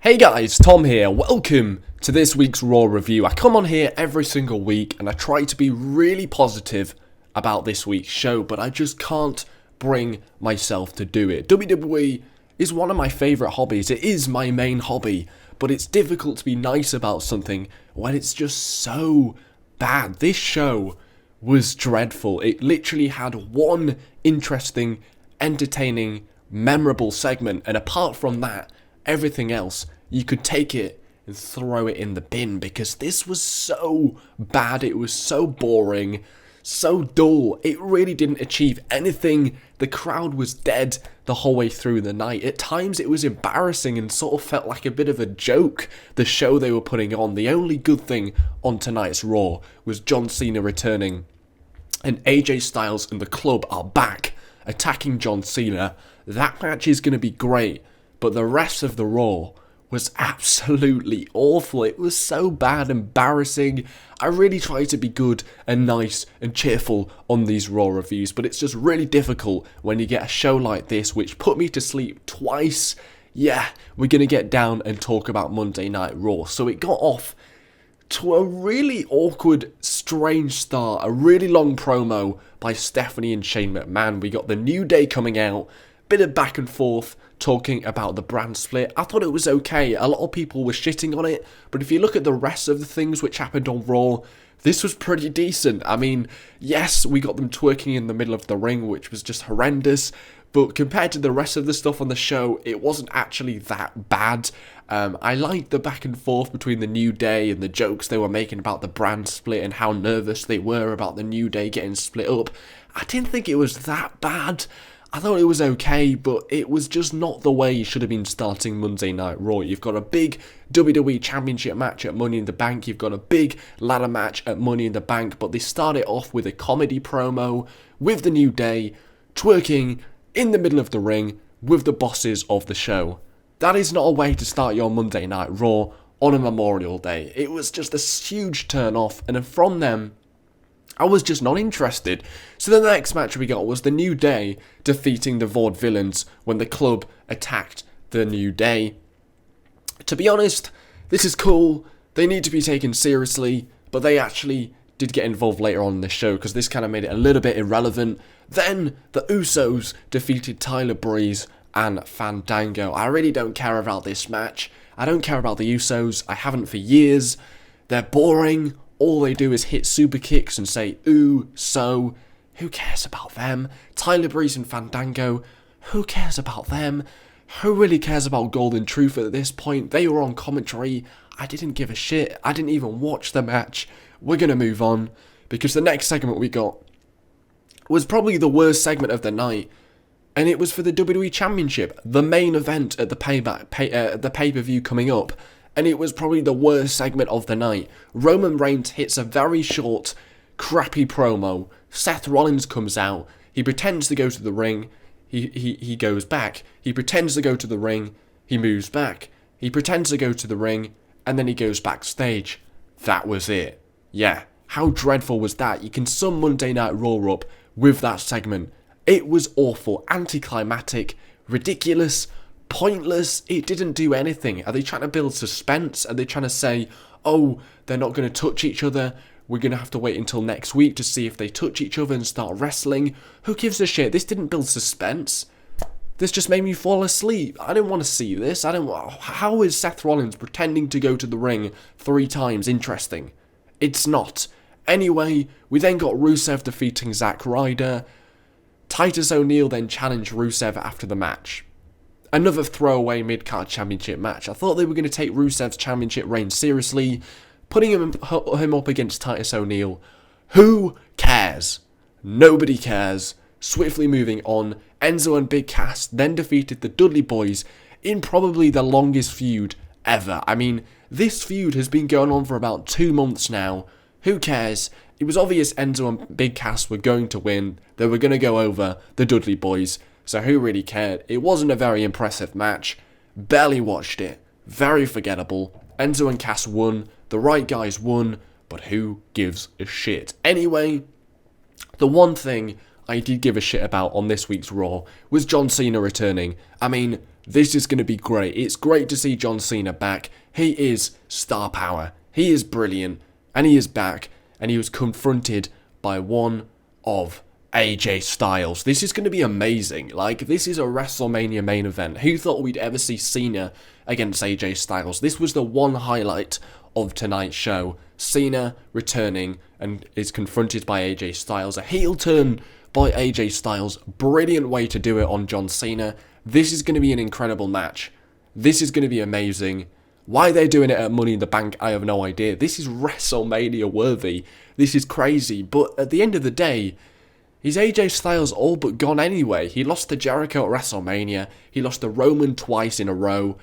Hey guys, Tom here. Welcome to this week's Raw review. I come on here every single week and I try to be really positive about this week's show, but I just can't bring myself to do it. WWE is one of my favourite hobbies. It is my main hobby, but it's difficult to be nice about something when it's just so bad. This show was dreadful. It literally had one interesting, entertaining, memorable segment, and apart from that, everything else, you could take it and throw it in the bin because this was so bad. It was so boring, so dull. It really didn't achieve anything. The crowd was dead the whole way through the night. At times it was embarrassing and sort of felt like a bit of a joke, the show they were putting on. The only good thing on tonight's Raw was John Cena returning, and AJ Styles and the club are back attacking John Cena. That match is going to be great. But the rest of the Raw was absolutely awful. It was so bad, embarrassing. I really try to be good and nice and cheerful on these Raw reviews, but it's just really difficult when you get a show like this, which put me to sleep twice. Yeah, we're going to get down and talk about Monday Night Raw. So it got off to a really awkward, strange start. A really long promo by Stephanie and Shane McMahon. We got the New Day coming out. Bit of back and forth talking about the brand split. I thought it was okay. A lot of people were shitting on it, but if you look at the rest of the things which happened on Raw, this was pretty decent. I mean, yes, we got them twerking in the middle of the ring, which was just horrendous, but compared to the rest of the stuff on the show, it wasn't actually that bad. I liked the back and forth between the New Day and the jokes they were making about the brand split and how nervous they were about the New Day getting split up. I didn't think it was that bad. I thought it was okay, but it was just not the way you should have been starting Monday Night Raw. You've got a big WWE Championship match at Money in the Bank. You've got a big ladder match at Money in the Bank, but they start it off with a comedy promo with the New Day twerking in the middle of the ring with the bosses of the show. That is not a way to start your Monday Night Raw on a Memorial Day. It was just a huge turn off, and then from them, I was just not interested. So the next match we got was the New Day defeating the Vaudevillains when the club attacked the New Day. To be honest, this is cool. They need to be taken seriously, but they actually did get involved later on in the show because this kind of made it a little bit irrelevant. Then the Usos defeated Tyler Breeze and Fandango. I really don't care about this match. I don't care about the Usos. I haven't for years. They're boring. All they do is hit super kicks and say, ooh, so, who cares about them? Tyler Breeze and Fandango, who cares about them? Who really cares about Golden Truth at this point? They were on commentary. I didn't give a shit. I didn't even watch the match. We're going to move on, because the next segment we got was probably the worst segment of the night, and it was for the WWE Championship, the main event at the pay-per-view coming up. And it was probably the worst segment of the night. Roman Reigns hits a very short, crappy promo. Seth Rollins comes out. He pretends to go to the ring. He goes back. He pretends to go to the ring. He moves back. He pretends to go to the ring. And then he goes backstage. That was it. Yeah. How dreadful was that? You can sum Monday Night Raw up with that segment. It was awful. Anticlimactic. Ridiculous. Pointless. It didn't do anything. Are they trying to build suspense? Are they trying to say, oh, they're not going to touch each other, we're going to have to wait until next week to see if they touch each other and start wrestling? Who gives a shit? This didn't build suspense. This just made me fall asleep. I didn't want to see this. How is Seth Rollins pretending to go to the ring 3 times interesting? It's not. Anyway, we then got Rusev defeating Zack Ryder. Titus O'Neil then challenged Rusev after the match. Another throwaway mid-card championship match. I thought they were going to take Rusev's championship reign seriously, putting him up against Titus O'Neil. Who cares? Nobody cares. Swiftly moving on, Enzo and Big Cass then defeated the Dudley Boys in probably the longest feud ever. I mean, this feud has been going on for about 2 months now. Who cares? It was obvious Enzo and Big Cass were going to win. They were going to go over the Dudley Boys. So who really cared? It wasn't a very impressive match. Barely watched it. Very forgettable. Enzo and Cass won. The right guys won. But who gives a shit? Anyway, the one thing I did give a shit about on this week's Raw was John Cena returning. I mean, This is going to be great. It's great to see John Cena back. He is star power. He is brilliant. And he is back. And he was confronted by one of AJ Styles. This is going to be amazing. Like, this is a WrestleMania main event. Who thought we'd ever see Cena against AJ Styles? This was the one highlight of tonight's show. Cena returning and is confronted by AJ Styles. A heel turn by AJ Styles. Brilliant way to do it on John Cena. This is going to be an incredible match. This is going to be amazing. Why they're doing it at Money in the Bank, I have no idea. This is WrestleMania worthy. This is crazy. But at the end of the day, is AJ Styles all but gone anyway? He lost to Jericho at WrestleMania. He lost to Roman twice in a row.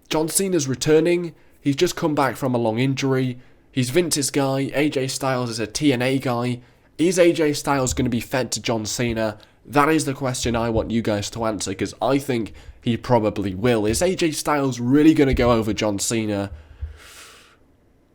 John Cena's returning. He's just come back from a long injury. He's Vince's guy. AJ Styles is a TNA guy. Is AJ Styles going to be fed to John Cena? That is the question I want you guys to answer, because I think he probably will. Is AJ Styles really going to go over John Cena?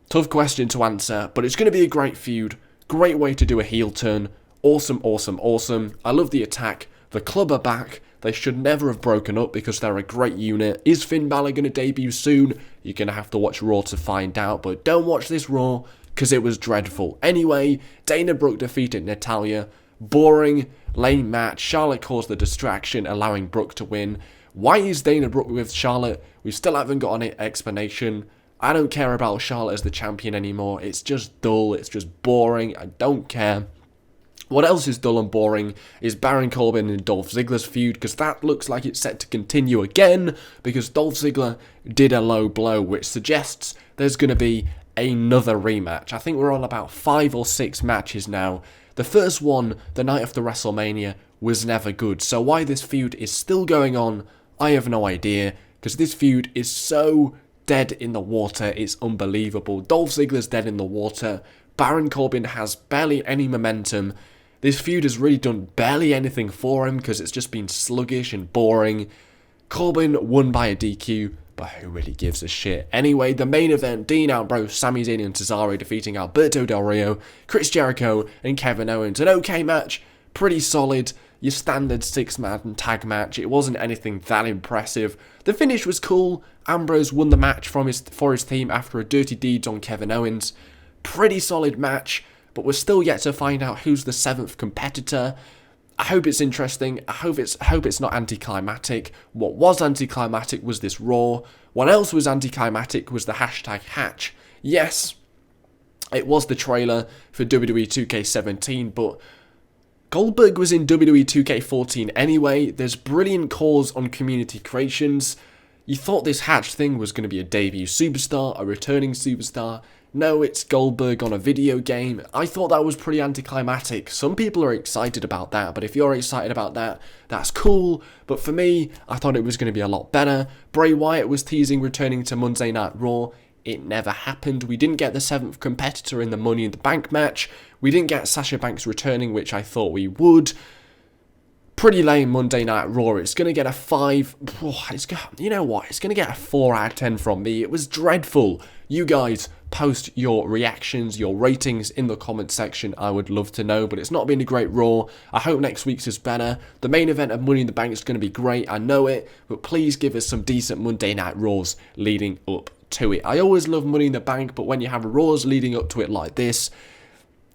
Tough question to answer, but it's going to be a great feud. Great way to do a heel turn. Awesome, awesome, awesome. I love the attack. The club are back. They should never have broken up because they're a great unit. Is Finn Balor going to debut soon? You're going to have to watch Raw to find out, but don't watch this Raw because it was dreadful. Anyway, Dana Brooke defeated Natalya. Boring, lame match. Charlotte caused the distraction, allowing Brooke to win. Why is Dana Brooke with Charlotte? We still haven't got an explanation. I don't care about Charlotte as the champion anymore. It's just dull. It's just boring. I don't care. What else is dull and boring is Baron Corbin and Dolph Ziggler's feud, because that looks like it's set to continue again, because Dolph Ziggler did a low blow, which suggests there's going to be another rematch. I think we're on about 5 or 6 matches now. The first one, the night after WrestleMania, was never good, so why this feud is still going on, I have no idea, because this feud is so dead in the water, it's unbelievable. Dolph Ziggler's dead in the water. Baron Corbin has barely any momentum. This feud has really done barely anything for him because it's just been sluggish and boring. Corbin won by a DQ, but who really gives a shit? Anyway, the main event, Dean Ambrose, Sami Zayn and Cesaro defeating Alberto Del Rio, Chris Jericho and Kevin Owens. An okay match, pretty solid, your standard 6-man tag match. It wasn't anything that impressive. The finish was cool. Ambrose won the match for his team after a dirty deeds on Kevin Owens. Pretty solid match, but we're still yet to find out who's the 7th competitor. I hope it's interesting. I hope it's not anticlimactic. What was anticlimactic was this Raw. What else was anticlimactic was the hashtag Hatch. Yes, it was the trailer for WWE 2K17, but Goldberg was in WWE 2K14 anyway. There's brilliant calls on community creations. You thought this Hatch thing was going to be a debut superstar, a returning superstar. No, it's Goldberg on a video game. I thought that was pretty anticlimactic. Some people are excited about that, but if you're excited about that, that's cool. But for me, I thought it was going to be a lot better. Bray Wyatt was teasing returning to Monday Night Raw. It never happened. We didn't get the 7th competitor in the Money in the Bank match. We didn't get Sasha Banks returning, which I thought we would. Pretty lame Monday Night Raw. It's going to get a 5. You know what? It's going to get a 4 out of 10 from me. It was dreadful. You guys post your reactions, your ratings in the comment section. I would love to know, but it's not been a great Raw. I hope next week's is better. The main event of Money in the Bank is going to be great. I know it, but please give us some decent Monday Night Raws leading up to it. I always love Money in the Bank, but when you have Raws leading up to it like this,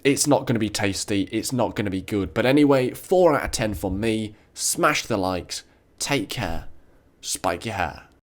it's not going to be tasty. It's not going to be good. But anyway, 4 out of 10 from me. Smash the likes. Take care. Spike your hair.